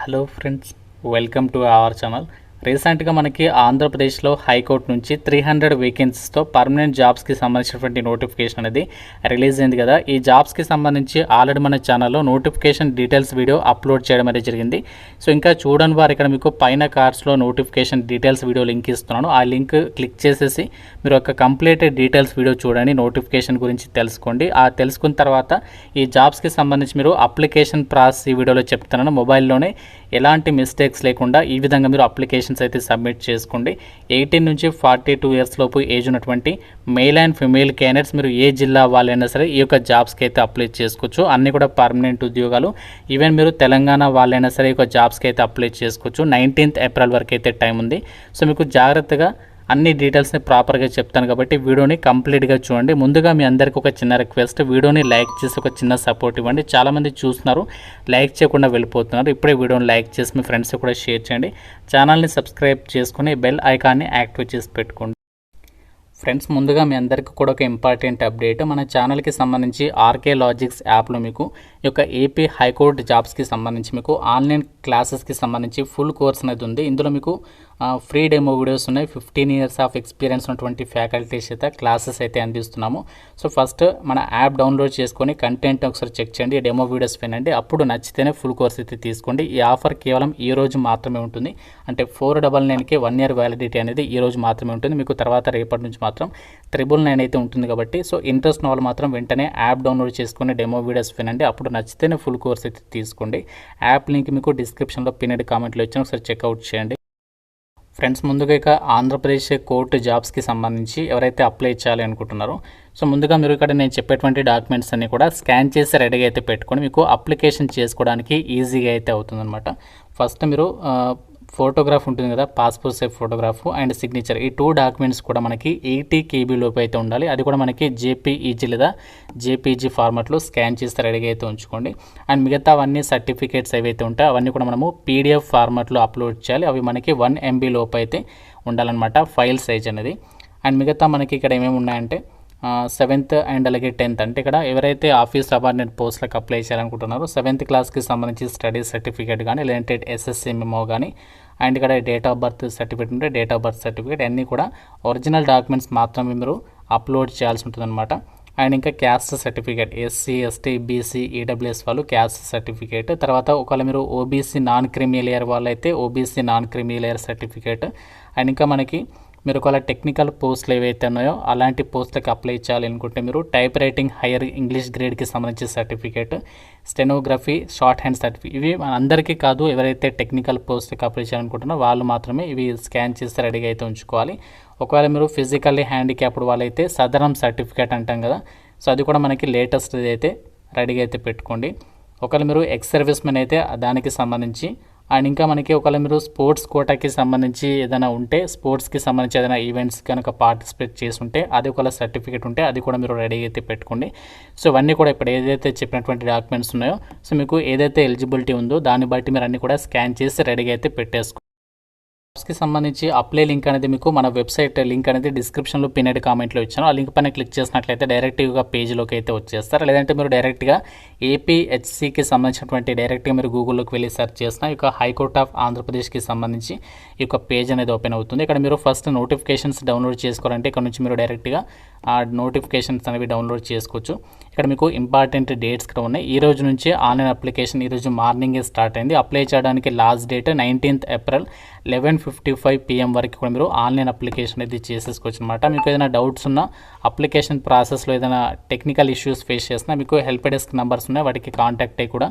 Hello friends, welcome to our channel. రీసెంట్గా మనకి ఆంధ్రప్రదేశ్లో హైకోర్టు నుంచి 300 వేకెన్సీస్తో పర్మనెంట్ జాబ్స్కి సంబంధించినటువంటి నోటిఫికేషన్ అనేది రిలీజ్ అయింది కదా. ఈ జాబ్స్కి సంబంధించి ఆల్రెడీ మన ఛానల్లో నోటిఫికేషన్ డీటెయిల్స్ వీడియో అప్లోడ్ చేయడం అనేది జరిగింది. సో ఇంకా చూడని వారు ఇక్కడ మీకు పైన కార్డ్స్లో నోటిఫికేషన్ డీటెయిల్స్ వీడియో లింక్ ఇస్తున్నాను. ఆ లింక్ క్లిక్ చేసేసి మీరు ఒక కంప్లీట్ డీటెయిల్స్ వీడియో చూడండి, నోటిఫికేషన్ గురించి తెలుసుకోండి. ఆ తెలుసుకున్న తర్వాత ఈ జాబ్స్కి సంబంధించి మీరు అప్లికేషన్ ప్రాసెస్ ఈ వీడియోలో చెప్తున్నాను. మొబైల్లోనే ఎలాంటి మిస్టేక్స్ లేకుండా ఈ విధంగా మీరు అప్లికేషన్స్ అయితే సబ్మిట్ చేసుకోండి. 18 నుంచి 42 ఇయర్స్ లోపు ఏజ్ ఉన్నటువంటి మేల్ అండ్ ఫిమేల్ క్యాండిడేట్స్ మీరు ఏ జిల్లా వాళ్ళైనా సరే ఈ యొక్క జాబ్స్కి అయితే అప్లై చేసుకోవచ్చు. అన్నీ కూడా పర్మనెంట్ ఉద్యోగాలు. ఈవెన్ మీరు తెలంగాణ వాళ్ళైనా సరే ఈ యొక్క జాబ్స్కి అయితే అప్లై చేసుకోవచ్చు. 19th ఏప్రిల్ వరకు అయితే టైం ఉంది. సో మీకు జాగ్రత్తగా అన్ని డీటెయిల్స్ని ప్రాపర్గా చెప్తాను కాబట్టి వీడియోని కంప్లీట్గా చూడండి. ముందుగా మీ అందరికీ ఒక చిన్న రిక్వెస్ట్, వీడియోని లైక్ చేసి ఒక చిన్న సపోర్ట్ ఇవ్వండి. చాలామంది చూస్తున్నారు, లైక్ చేయకుండా వెళ్ళిపోతున్నారు. ఇప్పుడే వీడియోని లైక్ చేసి మీ ఫ్రెండ్స్ కూడా షేర్ చేయండి. ఛానల్ని సబ్స్క్రైబ్ చేసుకుని బెల్ ఐకాన్ని యాక్టివేట్ చేసి పెట్టుకోండి. ఫ్రెండ్స్, ముందుగా మీ అందరికీ కూడా ఒక ఇంపార్టెంట్ అప్డేట్. మన ఛానల్కి సంబంధించి ఆర్కే లాజిక్స్ యాప్లో మీకు ఈ యొక్క ఏపీ హైకోర్టు జాబ్స్కి సంబంధించి మీకు ఆన్లైన్ క్లాసెస్కి సంబంధించి ఫుల్ కోర్స్ అనేది ఉంది. ఇందులో మీకు ఫ్రీ డెమో వీడియోస్ ఉన్నాయి. 15 ఇయర్స్ ఆఫ్ ఎక్స్పీరియన్స్ ఉన్నటువంటి ఫ్యాకల్టీస్ అయితే క్లాసెస్ అయితే అందిస్తున్నాము. సో ఫస్ట్ మన యాప్ డౌన్లోడ్ చేసుకొని కంటెంట్ ఒకసారి చెక్ చేయండి, డెమో వీడియోస్ వినండి. అప్పుడు నచ్చితేనే ఫుల్ కోర్స్ అయితే తీసుకోండి. ఈ ఆఫర్ కేవలం ఈ రోజు మాత్రమే ఉంటుంది. అంటే 499కి 1 ఇయర్ వ్యాలిడిటీ అనేది ఈ రోజు మాత్రమే ఉంటుంది. మీకు తర్వాత రేపటి నుంచి మాత్రం 999 అయితే ఉంటుంది కాబట్టి సో ఇంట్రెస్ట్ ఉన్న వాళ్ళు మాత్రం వెంటనే యాప్ డౌన్లోడ్ చేసుకొని డెమో వీడియోస్ వినండి. అప్పుడు నచ్చితేనే ఫుల్ కోర్స్ అయితే తీసుకోండి. యాప్ లింక్ మీకు డిస్క్రిప్షన్లో పిన్నెడ్ కామెంట్లో ఇచ్చిన ఒకసారి చెక్అవుట్ చేయండి. ఫ్రెండ్స్, ముందుగా ఇక ఆంధ్రప్రదేశ్ కోర్టు జాబ్స్కి సంబంధించి ఎవరైతే అప్లై చేయాలి అనుకుంటున్నారో సో ముందుగా మీరు ఇక్కడ నేను చెప్పేటువంటి డాక్యుమెంట్స్ అన్ని కూడా స్కాన్ చేసి రెడీగా అయితే పెట్టుకొని మీకు అప్లికేషన్ చేసుకోవడానికి ఈజీగా అయితే అవుతుందన్నమాట. ఫస్ట్ మీరు ఫోటోగ్రాఫ్ ఉంటుంది కదా, passport size photograph and signature, ఈ 2 డాక్యుమెంట్స్ కూడా మనకి 80 KB లోపు అయితే ఉండాలి. అది కూడా మనకి JPEG లేదా JPG ఫార్మాట్లో స్కాన్ చేస్తే రెడీగా అయితే ఉంచుకోండి. అండ్ మిగతా అవన్నీ సర్టిఫికేట్స్ ఏవైతే ఉంటాయో అవన్నీ కూడా మనము PDF ఫార్మాట్లో అప్లోడ్ చేయాలి. అవి మనకి 1 MB లోపు అయితే ఉండాలన్నమాట ఫైల్ సైజ్ అనేది. అండ్ మిగతా మనకి ఇక్కడ ఏమేమి ఉన్నాయంటే 7th అండ్ అలాగే 10th, అంటే ఇక్కడ ఎవరైతే ఆఫీస్ సబార్డినేట్ పోస్టులకు అప్లై చేయాలనుకుంటున్నారో 7th క్లాస్కి సంబంధించి స్టడీ సర్టిఫికేట్ కానీ లేదంటే SSC మెమో కానీ అండ్ ఇక్కడ డేట్ ఆఫ్ బర్త్ సర్టిఫికేట్ ఉంటే డేట్ ఆఫ్ బర్త్ సర్టిఫికేట్ అన్నీ కూడా ఒరిజినల్ డాక్యుమెంట్స్ మాత్రమే మీరు అప్లోడ్ చేయాల్సి ఉంటుందన్నమాట. అండ్ ఇంకా caste certificate, SC ST BC EWS వాళ్ళు క్యాస్ట్ సర్టిఫికేట్, తర్వాత ఒకవేళ మీరు OBC నాన్ క్రిమీ లేయర్ వాళ్ళు అయితే OBC non creamy layer certificate. And ఇంకా మనకి మీరు ఒకవేళ టెక్నికల్ పోస్టులు ఏవైతే ఉన్నాయో అలాంటి పోస్టులకు అప్లై చేయాలి అనుకుంటే మీరు టైప్ రైటింగ్ హైయర్ ఇంగ్లీష్ గ్రేడ్కి సంబంధించి certificate, stenography short hand certificate, ఇవి అందరికీ కాదు, ఎవరైతే టెక్నికల్ పోస్టులకు అప్లై చేయాలనుకుంటున్నారో వాళ్ళు మాత్రమే ఇవి స్కాన్ చేసి రెడీగా అయితే ఉంచుకోవాలి. ఒకవేళ మీరు ఫిజికల్లీ హ్యాండిక్యాప్డ్ వాళ్ళైతే సదరం సర్టిఫికేట్ అంటాం కదా, సో అది కూడా మనకి లేటెస్ట్ అయితే రెడీగా అయితే పెట్టుకోండి. ఒకవేళ మీరు ఎక్స్ సర్వీస్ మెన్ అయితే దానికి సంబంధించి. అండ్ ఇంకా మనకి ఒకవేళ మీరు స్పోర్ట్స్ కోటాకి సంబంధించి ఏదైనా ఉంటే, స్పోర్ట్స్కి సంబంధించి ఏదైనా ఈవెంట్స్ కనుక పార్టిసిపేట్ చేసి ఉంటే అది ఒకవేళ సర్టిఫికేట్ ఉంటే అది కూడా మీరు రెడీ అయితే పెట్టుకోండి. సో ఇవన్నీ కూడా ఇప్పుడు ఏదైతే చెప్పినటువంటి డాక్యుమెంట్స్ ఉన్నాయో సో మీకు ఏదైతే ఎలిజిబిలిటీ ఉందో దాన్ని బట్టి మీరు అన్నీ కూడా స్కాన్ చేసి రెడీగా అయితే పెట్టేసుకోండి. జాబ్స్కి సంబంధించి అప్లై లింక్ అనేది మీకు మన వెబ్సైట్ లింక్ అనేది డిస్క్రిప్షన్లో పిన్నెడ్ కామెంట్లో ఇచ్చాను. ఆ లింక్ పైన క్లిక్ చేసినట్లయితే డైరెక్ట్గా పేజ్లోకి అయితే వచ్చేస్తారు. లేదంటే మీరు డైరెక్ట్గా APHCకి సంబంధించినటువంటి డైరెక్ట్గా మీరు గూగుల్లోకి వెళ్ళి సెర్చ్ చేసిన ఈ యొక్క హైకోర్ట్ ఆఫ్ ఆంధ్రప్రదేశ్కి సంబంధించి ఈ యొక్క పేజ్ అనేది ఓపెన్ అవుతుంది. ఇక్కడ మీరు ఫస్ట్ నోటిఫికేషన్స్ డౌన్లోడ్ చేసుకోవాలంటే ఇక్కడ నుంచి మీరు డైరెక్ట్గా ఆ నోటిఫికేషన్స్ అనేవి డౌన్లోడ్ చేసుకోవచ్చు. ఇక్కడ మీకు ఇంపార్టెంట్ డేట్స్ కూడా ఉన్నాయి. ఈ రోజు నుంచి ఆన్లైన్ అప్లికేషన్ ఈరోజు మార్నింగే స్టార్ట్ అయింది. అప్లై చేయడానికి last date 19th April 11:55 PM వరకు కూడా మీరు ఆన్లైన్ అప్లికేషన్ అయితే చేసేసుకోవచ్చు అనమాట. మీకు ఏదైనా డౌట్స్ ఉన్నా, అప్లికేషన్ ప్రాసెస్లో ఏదైనా టెక్నికల్ ఇష్యూస్ ఫేస్ చేసినా మీకు హెల్ప్ డెస్క్ నెంబర్స్ ఉన్నాయి, వాటికి కాంటాక్ట్ అయ్యి కూడా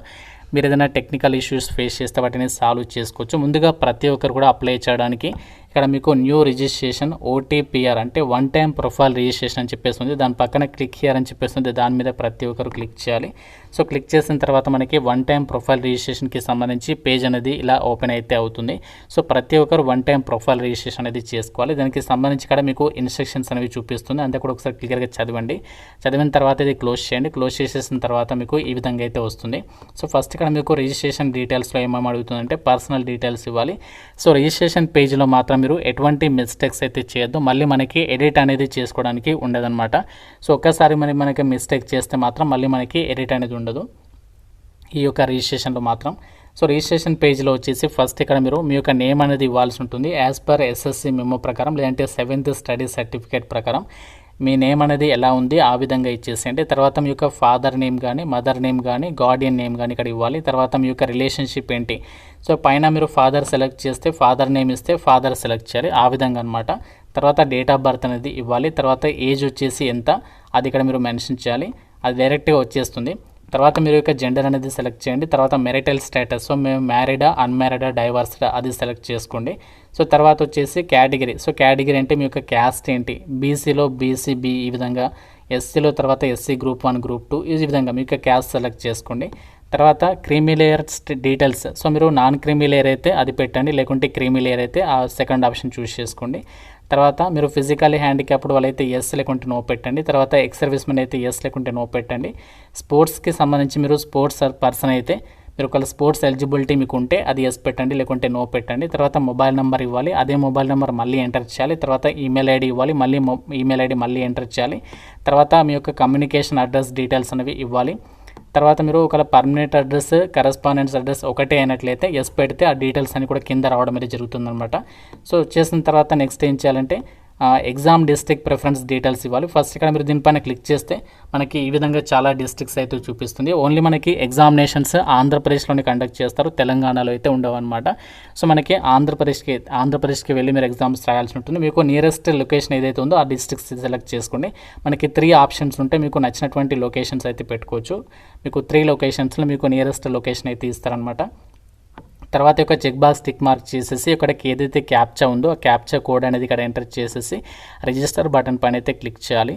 మీరు ఏదైనా టెక్నికల్ ఇష్యూస్ ఫేస్ చేస్తే వాటిని సాల్వ్ చేసుకోవచ్చు. ముందుగా ప్రతి ఒక్కరు కూడా అప్లై చేయడానికి ఇక్కడ మీకు న్యూ రిజిస్ట్రేషన్ OTPR అంటే 1 టైం ప్రొఫైల్ రిజిస్ట్రేషన్ అని చెప్పేసి ఉంది. దాని పక్కన క్లిక్ హియర్ అని చెప్పేసి ఉంది. దాని మీద ప్రతి ఒక్కరు క్లిక్ చేయాలి. సో క్లిక్ చేసిన తర్వాత మనకి 1 టైం ప్రొఫైల్ రిజిస్ట్రేషన్కి సంబంధించి పేజ్ అనేది ఇలా ఓపెన్ అయితే అవుతుంది. సో ప్రతి ఒక్కరు 1 టైం ప్రొఫైల్ రిజిస్ట్రేషన్ అనేది చేసుకోవాలి. దానికి సంబంధించి ఇక్కడ మీకు ఇన్స్ట్రక్షన్స్ అనేవి చూపిస్తుంది, అంతే కూడా ఒకసారి క్లియర్గా చదవండి. చదివిన తర్వాత ఇది క్లోజ్ చేయండి. క్లోజ్ చేసేసిన తర్వాత మీకు ఈ విధంగా అయితే వస్తుంది. సో ఫస్ట్ ఇక్కడ మీకు రిజిస్ట్రేషన్ డీటెయిల్స్లో ఏమేమి అడుగుతుందంటే పర్సనల్ డీటెయిల్స్ ఇవ్వాలి. సో రిజిస్ట్రేషన్ పేజ్లో మాత్రం మీరు ఎటువంటి మిస్టేక్స్ అయితే చేయొద్దు. మళ్ళీ మనకి ఎడిట్ అనేది చేసుకోవడానికి ఉండదన్నమాట. సో ఒక్కసారి మనకి మిస్టేక్ చేస్తే మాత్రం మళ్ళీ మనకి ఎడిట్ అనేది ఉండదు ఈ యొక్క రిజిస్ట్రేషన్లో మాత్రం. సో రిజిస్ట్రేషన్ పేజ్లో వచ్చేసి ఫస్ట్ ఇక్కడ మీరు మీ యొక్క నేమ్ అనేది ఇవ్వాల్సి ఉంటుంది యాజ్ పర్ ఎస్ఎస్సి మెమో ప్రకారం, లేదంటే 7th స్టడీ సర్టిఫికేట్ ప్రకారం మీ నేమ్ అనేది ఎలా ఉంది ఆ విధంగా ఇచ్చేసేయండి. తర్వాత మీ యొక్క ఫాదర్ నేమ్ కానీ మదర్ నేమ్ కానీ గార్డియన్ నేమ్ కానీ ఇక్కడ ఇవ్వాలి. తర్వాత మీ యొక్క రిలేషన్షిప్ ఏంటి, సో పైన మీరు ఫాదర్ సెలెక్ట్ చేస్తే ఫాదర్ నేమ్ ఇస్తే ఫాదర్ సెలెక్ట్ చేయాలి, ఆ విధంగా అనమాట. తర్వాత డేట్ ఆఫ్ బర్త్ అనేది ఇవ్వాలి. తర్వాత ఏజ్ వచ్చేసి ఎంత అది ఇక్కడ మీరు మెన్షన్ చేయాలి, అది డైరెక్ట్గా వచ్చేస్తుంది. తర్వాత మీరు యొక్క జెండర్ అనేది సెలెక్ట్ చేయండి. తర్వాత మెరిటల్ స్టేటస్, సో మేము మ్యారీడా అన్మ్యారీడా డైవర్స్డా అది సెలెక్ట్ చేసుకోండి. సో తర్వాత వచ్చేసి కేటగిరీ, సో కేటగిరీ అంటే మీ యొక్క క్యాస్ట్ ఏంటి, బీసీలో బీసీబీ ఈ విధంగా, ఎస్సీలో తర్వాత ఎస్సీ గ్రూప్ 1 గ్రూప్ 2 ఈ విధంగా మీ యొక్క క్యాస్ట్ సెలెక్ట్ చేసుకోండి. తర్వాత క్రీమీ లేయర్ డీటెయిల్స్, సో మీరు నాన్ క్రీమీ లేయర్ అయితే అది పెట్టండి, లేకుంటే క్రీమీ లేయర్ అయితే ఆ సెకండ్ ఆప్షన్ చూస్ చేసుకోండి. తర్వాత మీరు ఫిజికల్లీ హ్యాండిక్యాప్డ్ వాళ్ళైతే ఎస్ లేకుంటే నో పెట్టండి. తర్వాత ఎక్స్ సర్వీస్మెన్ అయితే ఎస్ లేకుంటే నో పెట్టండి. స్పోర్ట్స్కి సంబంధించి మీరు స్పోర్ట్స్ పర్సన్ అయితే మీరు ఒకవేళ స్పోర్ట్స్ ఎలిజిబిలిటీ మీకు ఉంటే అది ఎస్ పెట్టండి, లేకుంటే నో పెట్టండి. తర్వాత మొబైల్ నెంబర్ ఇవ్వాలి, అదే మొబైల్ నెంబర్ మళ్ళీ ఎంటర్ చేయాలి. తర్వాత ఈమెయిల్ ఐడి ఇవ్వాలి, మళ్ళీ ఈమెయిల్ ఐడి మళ్ళీ ఎంటర్ చేయాలి. తర్వాత మీ యొక్క కమ్యూనికేషన్ అడ్రస్ డీటెయిల్స్ అనేవి ఇవ్వాలి. తర్వాత మీరు ఒకవేళ పర్మనెంట్ అడ్రస్ కరెస్పాండెన్స్ అడ్రస్ ఒకటే అయినట్లయితే ఎస్ పెడితే ఆ డీటెయిల్స్ అని కూడా కింద రావడం అనేది జరుగుతుందన్నమాట. సో చేసిన తర్వాత నెక్స్ట్ ఏం చేయాలంటే ఎగ్జామ్ డిస్ట్రిక్ట్ ప్రిఫరెన్స్ డీటెయిల్స్ ఇవ్వాలి. ఫస్ట్ ఇక్కడ మీరు దీనిపైన క్లిక్ చేస్తే మనకి ఈ విధంగా చాలా డిస్ట్రిక్ట్స్ అయితే చూపిస్తుంది. ఓన్లీ మనకి ఎగ్జామినేషన్స్ ఆంధ్రప్రదేశ్లోనే కండక్ట్ చేస్తారు, తెలంగాణలో అయితే ఉండవు అనమాట. సో మనకి ఆంధ్రప్రదేశ్కి వెళ్ళి మీరు ఎగ్జామ్స్ రాయాల్సి ఉంటుంది. మీకు నియరెస్ట్ లొకేషన్ ఏదైతే ఉందో ఆ డిస్ట్రిక్ట్స్ సెలెక్ట్ చేసుకోండి. మనకి 3 ఆప్షన్స్ ఉంటాయి, మీకు నచ్చినటువంటి లొకేషన్స్ అయితే పెట్టుకోవచ్చు. మీకు 3 లొకేషన్స్లో మీకు నియరెస్ట్ లొకేషన్ అయితే ఇస్తారనమాట. తర్వాత యొక్క చెక్ బాక్స్ టిక్ మార్క్ చేసేసి ఇక్కడికి ఏదైతే క్యాప్చా ఉందో ఆ క్యాప్చా కోడ్ అనేది ఇక్కడ ఎంటర్ చేసేసి రిజిస్టర్ బటన్ పైన అయితే క్లిక్ చేయాలి.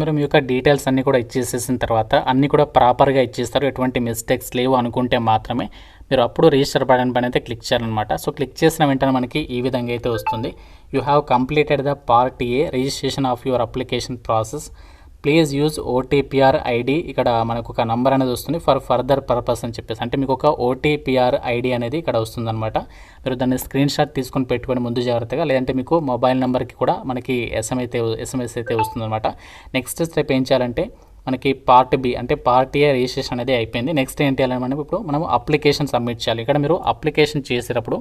మీరు మీ యొక్క డీటెయిల్స్ అన్నీ కూడా ఇచ్చేసేసిన తర్వాత అన్నీ కూడా ప్రాపర్గా ఇచ్చేస్తారు, ఎటువంటి మిస్టేక్స్ లేవు అనుకుంటే మాత్రమే మీరు అప్పుడు రిజిస్టర్ బటన్ పైన అయితే క్లిక్ చేయాలన్నమాట. సో క్లిక్ చేసిన వెంటనే మనకి ఈ విధంగా అయితే వస్తుంది. You have completed the part A registration of your application process, please use OTPR ID, ఇక్కడ మనకు ఒక నంబర్ అనేది వస్తుంది ఫర్ ఫర్దర్ పర్పస్ అని చెప్పేసి, అంటే మీకు ఒక ఓటీపీఆర్ ఐడి అనేది ఇక్కడ వస్తుందన్నమాట. మీరు దాన్ని స్క్రీన్ షాట్ తీసుకొని పెట్టుకొని ముందు జాగ్రత్తగా, లేదంటే మీకు మొబైల్ నెంబర్కి కూడా మనకి ఎస్ఎంఎస్ అయితే వస్తుందన్నమాట. నెక్స్ట్ స్టెప్ ఏం చేయాలంటే మనకి పార్ట్ బి అంటే పార్ట్ ఏ రిజిస్ట్రేషన్ అనేది అయిపోయింది. నెక్స్ట్ ఏంటి అని మనం ఇప్పుడు మనం అప్లికేషన్ సబ్మిట్ చేయాలి. ఇక్కడ మీరు అప్లికేషన్ చేసేటప్పుడు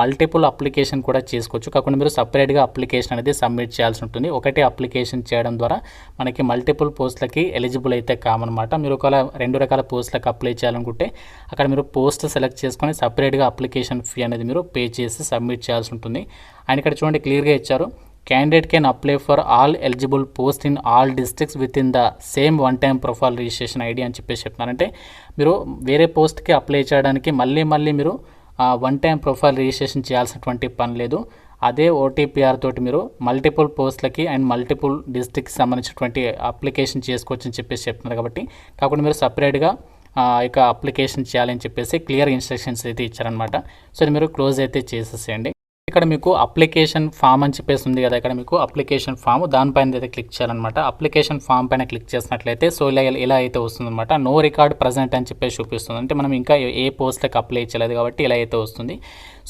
మల్టిపుల్ అప్లికేషన్ కూడా చేసుకోవచ్చు, కాకుండా మీరు సపరేట్గా అప్లికేషన్ అనేది సబ్మిట్ చేయాల్సి ఉంటుంది. ఒకటే అప్లికేషన్ చేయడం ద్వారా మనకి మల్టిపుల్ పోస్టులకి ఎలిజిబుల్ అయితే కామన్నమాట. మీరు ఒకవేళ 2 రకాల పోస్టులకు అప్లై చేయాలనుకుంటే అక్కడ మీరు పోస్ట్ సెలెక్ట్ చేసుకొని సపరేట్గా అప్లికేషన్ ఫీ అనేది మీరు పే చేసి సబ్మిట్ చేయాల్సి ఉంటుంది. ఆయన ఇక్కడ చూడండి క్లియర్గా ఇచ్చారు, candidate can apply for all eligible posts in all districts within the same one time profile registration ID అని చెప్పేసి చెప్తున్నారంటే మీరు వేరే పోస్ట్కి అప్లై చేయడానికి మళ్ళీ మీరు వన్ టైం ప్రొఫైల్ రిజిస్ట్రేషన్ చేయాల్సినటువంటి పని లేదు. అదే ఓటీపీఆర్ తోటి మీరు మల్టిపుల్ పోస్ట్లకి అండ్ మల్టిపుల్ డిస్ట్రిక్ట్కి సంబంధించినటువంటి అప్లికేషన్ చేసుకోవచ్చు అని చెప్పేసి చెప్తున్నారు. కాబట్టి కాకుండా మీరు సపరేట్గా ఇక అప్లికేషన్ చేయాలని చెప్పేసి క్లియర్ ఇన్స్ట్రక్షన్స్ అయితే ఇచ్చారనమాట. సో ఇది మీరు క్లోజ్ అయితే చేసేసేయండి. ఇక్కడ మీకు అప్లికేషన్ ఫామ్ అని చెప్పేసి ఉంది కదా, ఇక్కడ మీకు అప్లికేషన్ ఫామ్ దానిపైన అయితే క్లిక్ చేయాలన్నమాట. అప్లికేషన్ ఫామ్ పైన క్లిక్ చేసినట్లయితే సో ఇలా అయితే వస్తుందన్నమాట. నో రికార్డ్ ప్రజెంట్ అని చెప్పేసి చూపిస్తుంది, అంటే మనం ఇంకా ఏ పోస్ట్కి అప్లై చేయలేదు కాబట్టి ఇలా అయితే వస్తుంది.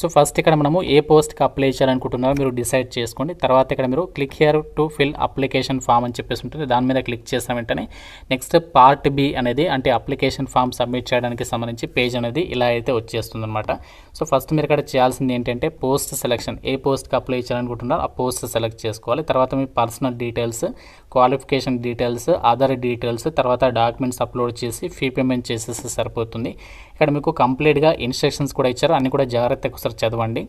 సో ఫస్ట్ ఇక్కడ మనము ఏ పోస్ట్కి అప్లై చేయాలనుకుంటున్నారో మీరు డిసైడ్ చేసుకోండి. తర్వాత ఇక్కడ మీరు click here to fill application form అని చెప్పేసి ఉంటుంది, దాని మీద క్లిక్ చేసిన వెంటనే నెక్స్ట్ పార్ట్ బి అనేది అంటే అప్లికేషన్ ఫామ్ సబ్మిట్ చేయడానికి సంబంధించి పేజ్ అనేది ఇలా అయితే వచ్చేస్తుంది అనమాట. సో ఫస్ట్ మీరు ఇక్కడ చేయాల్సింది ఏంటంటే పోస్ట్ సెలెక్షన్, ఏ పోస్ట్కి అప్లై చేయాలనుకుంటున్నారో ఆ పోస్ట్ సెలెక్ట్ చేసుకోవాలి. తర్వాత మీ personal details, qualification details, other details, తర్వాత డాక్యుమెంట్స్ అప్లోడ్ చేసి ఫీ పేమెంట్ చేసేసి సరిపోతుంది. ఇక్కడ మీకు కంప్లీట్గా ఇన్స్ట్రక్షన్స్ కూడా ఇచ్చారు, అన్నీ కూడా జాగ్రత్తగా ఒకసారి చదవండి.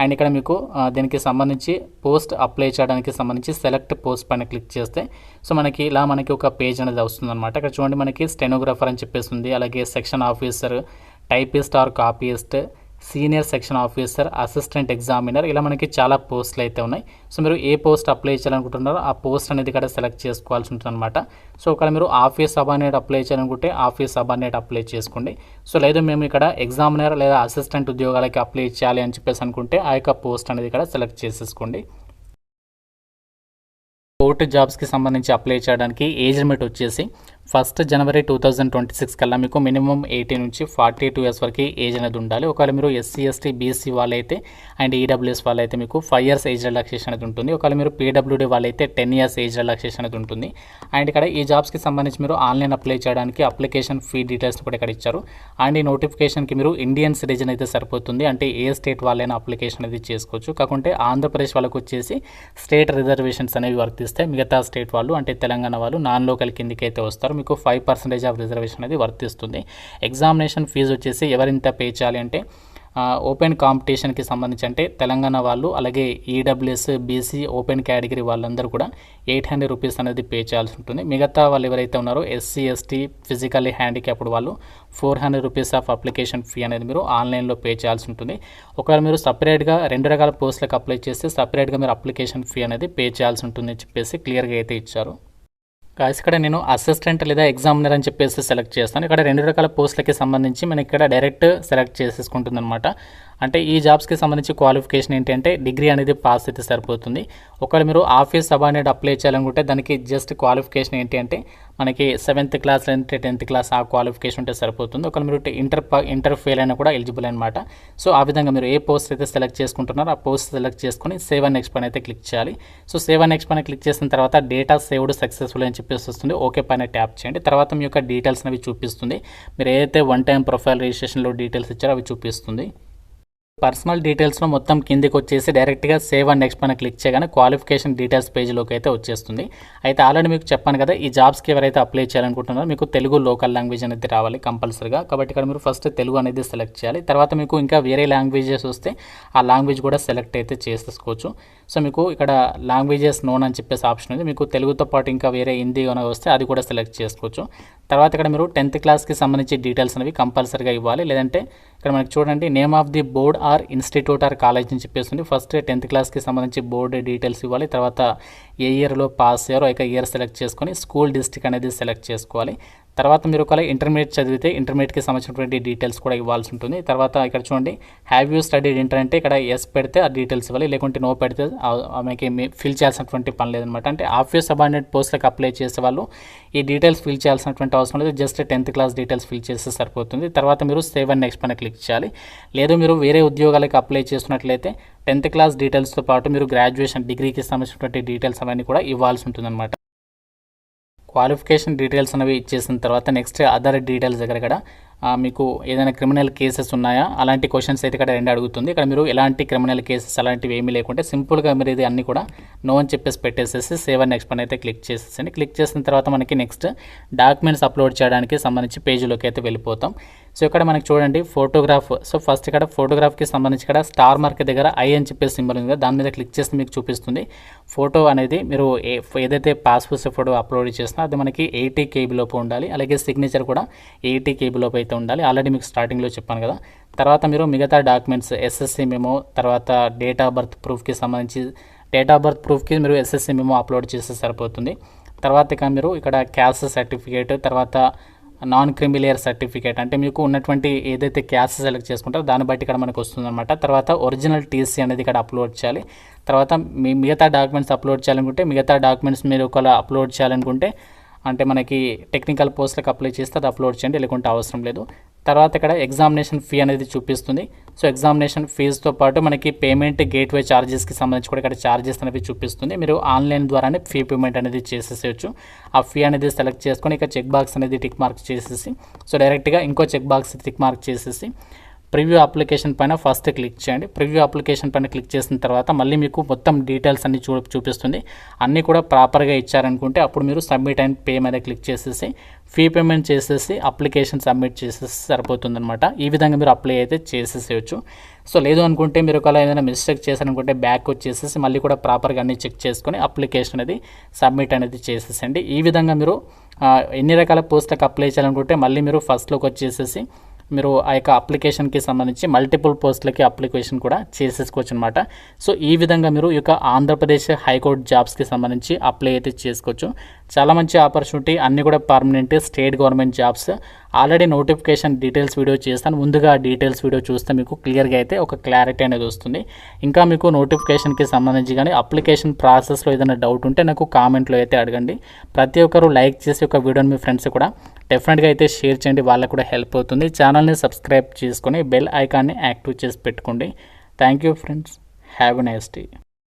అండ్ ఇక్కడ మీకు దీనికి సంబంధించి పోస్ట్ అప్లై చేయడానికి సంబంధించి సెలెక్ట్ పోస్ట్ పైన క్లిక్ చేస్తే సో మనకి ఒక పేజ్ అనేది వస్తుందన్నమాట. ఇక్కడ చూడండి మనకి స్టెనోగ్రాఫర్ అని చెప్పేసి ఉంది, అలాగే section officer, typist or copyist, senior section officer, assistant examiner, ఇలా మనకి చాలా పోస్టులు అయితే ఉన్నాయి. సో మీరు ఏ పోస్ట్ అప్లై చేయాలనుకుంటున్నారో ఆ పోస్ట్ అనేది ఇక్కడ సెలెక్ట్ చేసుకోవాల్సి ఉంటుంది అనమాట. సో ఒకవేళ మీరు ఆఫీస్ సబార్డినేట్ అప్లై చేయాలనుకుంటే ఆఫీస్ సబార్డినేట్ అప్లై చేసుకోండి. సో లేదు మేము ఇక్కడ ఎగ్జామినర్ లేదా అసిస్టెంట్ ఉద్యోగాలకి అప్లై చేయాలి అని చెప్పేసి అనుకుంటే ఆ యొక్క పోస్ట్ అనేది ఇక్కడ సెలెక్ట్ చేసేసుకోండి. కోర్టు జాబ్స్కి సంబంధించి అప్లై చేయడానికి ఏజ్ లిమిట్ వచ్చేసి 1 జనవరి 2026 కల్లా మీకు మినిమం 18 నుంచి 42 ఇయర్స్ వరకు ఏజ్ అనేది ఉండాలి. ఒకవేళ మీరు ఎస్సీ ఎస్టీ బీసీ వాళ్ళైతే అండ్ ఈడబ్ల్యూఎస్ వాళ్ళైతే మీకు 5 ఇయర్స్ ఏజ్ రిలాక్సేషన్ అనేది ఉంటుంది. ఒకవేళ మీరు పీడబ్ల్యూడీ వాళ్ళైతే 10 ఇయర్స్ ఏజ్ రిలాక్సేషన్ అనేది ఉంటుంది. అండ్ ఇక్కడ ఈ జాబ్స్కి సంబంధించి మీరు ఆన్లైన్ అప్లై చేయడానికి అప్లికేషన్ ఫీ డీటెయిల్స్ కూడా ఇక్కడ ఇచ్చారు. అండ్ ఈ నోటిఫికేషన్కి మీరు ఇండియన్ సిటిజన్ అయితే సరిపోతుంది. అంటే ఏ స్టేట్ వాళ్ళైనా అప్లికేషన్ అనేది చేసుకోవచ్చు. కాకుంటే ఆంధ్రప్రదేశ్ వాళ్ళకు వచ్చేసి స్టేట్ రిజర్వేషన్స్ అనేవి వర్తిస్తాయి. మిగతా స్టేట్ వాళ్ళు అంటే తెలంగాణ వాళ్ళు నాన్ లోకల్ కిందికి అయితే వస్తారు. మీకు 5% ఆఫ్ రిజర్వేషన్ అనేది వర్తిస్తుంది. ఎగ్జామినేషన్ ఫీజు వచ్చేసి ఎవరింత పే చేయాలి అంటే ఓపెన్ కాంపిటీషన్కి సంబంధించి అంటే తెలంగాణ వాళ్ళు అలాగే ఈడబ్ల్యూఎస్ బీసీ ఓపెన్ కేటగిరీ వాళ్ళందరూ కూడా 800 రూపీస్ అనేది పే చేయాల్సి ఉంటుంది. మిగతా వాళ్ళు ఎవరైతే ఉన్నారో ఎస్సీ ఎస్టీ ఫిజికల్లీ హ్యాండిక్యాప్డ్ వాళ్ళు 400 రూపీస్ ఆఫ్ అప్లికేషన్ ఫీ అనేది మీరు ఆన్లైన్లో పే చేయాల్సి ఉంటుంది. ఒకవేళ మీరు సపరేట్గా 2 రకాల పోస్టులకు అప్లై చేస్తే సపరేట్గా మీరు అప్లికేషన్ ఫీ అనేది పే చేయాల్సి ఉంటుందని చెప్పేసి క్లియర్గా అయితే ఇచ్చారు. గాయస్ ఇక్కడ నేను అసిస్టెంట్ లేదా ఎగ్జామినర్ అని చెప్పేసి సెలెక్ట్ చేస్తాను. ఇక్కడ 2 రకాల పోస్టులకి సంబంధించి మనకి ఇక్కడ డైరెక్ట్ సెలెక్ట్ చేసేసుకుంటుంది అనమాట. అంటే ఈ జాబ్స్కి సంబంధించి క్వాలిఫికేషన్ ఏంటంటే డిగ్రీ అనేది పాస్ అయితే సరిపోతుంది. ఒకవేళ మీరు ఆఫీస్ సబార్డినేట్ అప్లై చేయాలనుకుంటే దానికి జస్ట్ క్వాలిఫికేషన్ ఏంటి అంటే మనకి 7th క్లాస్ లేదంటే 10th క్లాస్ ఆ క్వాలిఫికేషన్ ఉంటే సరిపోతుంది. ఒకవేళ మీరు ఇంటర్ ఫెయిల్ అయినా కూడా ఎలిజిబుల్ అనమాట. సో ఆ విధంగా మీరు ఏ పోస్ట్ అయితే సెలెక్ట్ చేసుకుంటున్నారో ఆ పోస్ట్ సెలెక్ట్ చేసుకుని సేవ్ అండ్ నెక్స్ట్ పైన అయితే క్లిక్ చేయాలి. సో సేవ్ అండ్ నెక్స్ట్ పైన క్లిక్ చేసిన తర్వాత డేటా సేవ్డ్ సక్సెస్ఫుల్ అని చెప్పేసి వస్తుంది. ఓకే పైన ట్యాప్ చేయండి. తర్వాత మీ యొక్క డీటెయిల్స్ అనేవి చూపిస్తుంది. మీరు ఏదైతే 1 టైం ప్రొఫైల్ రిజిస్ట్రేషన్లో డీటెయిల్స్ ఇచ్చారో అవి చూపిస్తుంది. పర్సనల్ డీటెయిల్స్లో మొత్తం కిందికి వచ్చేసి డైరెక్ట్గా సేవ్ అండ్ నెక్స్ట్ పైన క్లిక్ చేయగానే క్వాలిఫికేషన్ డీటెయిల్స్ పేజ్లోకి అయితే వచ్చేస్తుంది. అయితే ఆల్రెడీ మీకు చెప్పాను కదా, ఈ జాబ్స్కి ఎవరైతే అప్లై చేయాలనుకుంటున్నారో మీకు తెలుగు లోకల్ లాంగ్వేజ్ అనేది రావాలి కంపల్సరీగా. కాబట్టి ఇక్కడ మీరు ఫస్ట్ తెలుగు అనేది సెలెక్ట్ చేయాలి. తర్వాత మీకు ఇంకా వేరే లాంగ్వేజెస్ వస్తే ఆ లాంగ్వేజ్ కూడా సెలెక్ట్ అయితే చేసేసుకోవచ్చు. సో మీకు ఇక్కడ లాంగ్వేజెస్ నోన్ అని చెప్పేసి ఆప్షన్ ఉంది. మీకు తెలుగుతో పాటు ఇంకా వేరే హిందీ అనేది వస్తే అది కూడా సెలెక్ట్ చేసుకోవచ్చు. తర్వాత ఇక్కడ మీరు 10th క్లాస్కి సంబంధించి డీటెయిల్స్ అనేవి కంపల్సరీగా ఇవ్వాలి. లేదంటే ఇక్కడ మనకి చూడండి name of the board or institute or college అని చెప్పేసి ఉంది. ఫస్ట్ 10th క్లాస్కి సంబంధించి బోర్డు డీటెయిల్స్ ఇవ్వాలి. తర్వాత ఏ ఇయర్లో పాస్ అయ్యారో ఇయర్ సెలెక్ట్ చేసుకొని స్కూల్ డిస్ట్రిక్ట్ అనేది సెలెక్ట్ చేసుకోవాలి. తర్వాత మీరు ఒకవేళ ఇంటర్మీడియట్ చదివితే ఇంటర్మీడియట్కి సంబంధించినటువంటి డీటెయిల్స్ కూడా ఇవ్వాల్సి ఉంటుంది. తర్వాత ఇక్కడ చూడండి హ్యావ్ యూ స్టడీడ్ ఇంటర్ అంటే ఇక్కడ ఎస్ పెడితే ఆ డీటెయిల్స్ ఇవ్వాలి. లేకుంటే నో పెడితే ఆమెకి ఫిల్ చేయాల్సినటువంటి పని లేదనమాట. అంటే ఆఫీస్ సబార్డినేట్ పోస్ట్లకు అప్లై చేసే వాళ్ళు ఈ డీటెయిల్స్ ఫిల్ చేయాల్సినటువంటి అవసరం లేదు. Just 10th class details fill చేస్తే సరిపోతుంది. తర్వాత మీరు సేవ్ అండ్ నెక్స్ట్ పైన క్లిక్ చేయాలి. లేదు మీరు వేరే ఉద్యోగాలకు అప్లై చేస్తున్నట్లయితే 10th క్లాస్ డీటెయిల్స్తో పాటు మీరు గ్రాడ్యుయేషన్ డిగ్రీకి సంబంధించినటువంటి డీటెయిల్స్ అవన్నీ కూడా ఇవ్వాల్సి ఉంటుందన్నమాట. క్వాలిఫికేషన్ డీటెయిల్స్ అనేవి ఇచ్చేసిన తర్వాత నెక్స్ట్ అదర్ డీటెయిల్స్ దగ్గర ఇక్కడ మీకు ఏదైనా క్రిమినల్ కేసెస్ ఉన్నాయా అలాంటి క్వశ్చన్స్ అయితే ఇక్కడ 2 అడుగుతుంది. ఇక్కడ మీరు ఎలాంటి క్రిమినల్ కేసెస్ అలాంటివి ఏమీ లేకుంటే సింపుల్గా మీరు ఇది అన్ని కూడా నో అని చెప్పేసి పెట్టేసేసి సేవ్ అండ్ నెక్స్ట్ పని అయితే క్లిక్ చేసేసండి. క్లిక్ చేసిన తర్వాత మనకి నెక్స్ట్ డాక్యుమెంట్స్ అప్లోడ్ చేయడానికి సంబంధించి పేజీలోకి అయితే వెళ్ళిపోతాం. సో ఇక్కడ మనకి చూడండి ఫోటోగ్రాఫ్. సో ఫస్ట్ ఇక్కడ ఫోటోగ్రాఫ్కి సంబంధించి ఇక్కడ స్టార్ మార్క్ దగ్గర ఐ అని చెప్పేసి సింబల్ ఉంది కదా, దాని మీద క్లిక్ చేస్తే మీకు చూపిస్తుంది ఫోటో అనేది మీరు ఏదైతే పాస్పోర్ట్ ఫోటో అప్లోడ్ చేసినా అది మనకి 80 KB లోపు ఉండాలి. అలాగే సిగ్నేచర్ కూడా 80 KB లోపు అయితే ఉండాలి. ఆల్రెడీ మీకు స్టార్టింగ్లో చెప్పాను కదా. తర్వాత మీరు మిగతా డాక్యుమెంట్స్ ఎస్ఎస్సి మెమో, తర్వాత డేట్ ఆఫ్ బర్త్ ప్రూఫ్కి సంబంధించి డేట్ ఆఫ్ బర్త్ ప్రూఫ్కి మీరు ఎస్ఎస్సి మెమో అప్లోడ్ చేస్తే సరిపోతుంది. తర్వాత ఇక మీరు ఇక్కడ క్యాస్ట్ సర్టిఫికేట్, తర్వాత నాన్ క్రిమిలియర్ సర్టిఫికేట్ అంటే మీకు ఉన్నటువంటి ఏదైతే క్యాస్ట్ సెలెక్ట్ చేసుకుంటారో దాన్ని బట్టి ఇక్కడ మనకు వస్తుందన్నమాట. తర్వాత ఒరిజినల్ టీసీ అనేది ఇక్కడ అప్లోడ్ చేయాలి. తర్వాత మిగతా డాక్యుమెంట్స్ అప్లోడ్ చేయాలనుకుంటే మిగతా డాక్యుమెంట్స్ మీరు ఒకవేళ అప్లోడ్ చేయాలనుకుంటే అంటే మనకి టెక్నికల్ పోస్ట్లకు అప్లై చేస్తే అది అప్లోడ్ చేయండి, లేకుంటే అవసరం లేదు. తర్వాత ఇక్కడ ఎగ్జామినేషన్ ఫీ అనేది చూపిస్తుంది. సో ఎగ్జామినేషన్ ఫీజుతో పాటు మనకి పేమెంట్ గేట్వే ఛార్జెస్కి సంబంధించి కూడా ఇక్కడ ఛార్జెస్ అనేవి చూపిస్తుంది. మీరు ఆన్లైన్ ద్వారానే ఫీ పేమెంట్ అనేది చేసేసేయచ్చు. ఆ ఫీ అనేది సెలెక్ట్ చేసుకొని ఇక చెక్ బాక్స్ అనేది టిక్ మార్క్ చేసేసి సో డైరెక్ట్గా ఇంకో చెక్ బాక్స్ టిక్ మార్క్ చేసేసి ప్రివ్యూ అప్లికేషన్ పైన ఫస్ట్ క్లిక్ చేయండి. ప్రివ్యూ అప్లికేషన్ పైన క్లిక్ చేసిన తర్వాత మళ్ళీ మీకు మొత్తం డీటెయిల్స్ అన్ని చూపిస్తుంది. అన్నీ కూడా ప్రాపర్గా ఇచ్చారనుకుంటే అప్పుడు మీరు సబ్మిట్ అండ్ పే మీద క్లిక్ చేసేసి ఫీ పేమెంట్ చేసేసి అప్లికేషన్ సబ్మిట్ చేసేసి సరిపోతుందన్నమాట. ఈ విధంగా మీరు అప్లై అయితే చేసేసేయచ్చు. సో లేదు అనుకుంటే మీరు ఒకవేళ ఏదైనా మిస్టేక్ చేశారనుకుంటే బ్యాక్ వచ్చేసేసి మళ్ళీ కూడా ప్రాపర్గా అన్ని చెక్ చేసుకొని అప్లికేషన్ అనేది సబ్మిట్ అనేది చేసేసండి. ఈ విధంగా మీరు ఎన్ని రకాల పోస్టులకు అప్లై చేయాలనుకుంటే మళ్ళీ మీరు ఫస్ట్లోకి వచ్చేసేసి మీరు ఆ యొక్క అప్లికేషన్కి సంబంధించి మల్టిపుల్ పోస్టులకి అప్లికేషన్ కూడా చేసేసుకోవచ్చు అనమాట. సో ఈ విధంగా మీరు ఈ యొక్క ఆంధ్రప్రదేశ్ హైకోర్టు జాబ్స్కి సంబంధించి అప్లై అయితే చేసుకోవచ్చు. చాలా మంచి ఆపర్చునిటీ, అన్నీ కూడా permanent state government jobs. Already notification details video చేస్తాను. ముందుగా డీటెయిల్స్ వీడియో చూస్తే మీకు క్లియర్గా అయితే ఒక క్లారిటీ అనేది వస్తుంది. ఇంకా మీకు నోటిఫికేషన్కి సంబంధించి కానీ అప్లికేషన్ ప్రాసెస్లో ఏదైనా డౌట్ ఉంటే నాకు కామెంట్లో అయితే అడగండి. ప్రతి ఒక్కరు లైక్ చేసి ఒక వీడియోని మీ ఫ్రెండ్స్ కూడా డెఫినెట్గా అయితే షేర్ చేయండి, వాళ్ళకు కూడా హెల్ప్ అవుతుంది. ఛానల్ని సబ్స్క్రైబ్ చేసుకొని బెల్ ఐకాన్ని యాక్టివ్ చేసి పెట్టుకోండి. Thank you friends, have a nice day.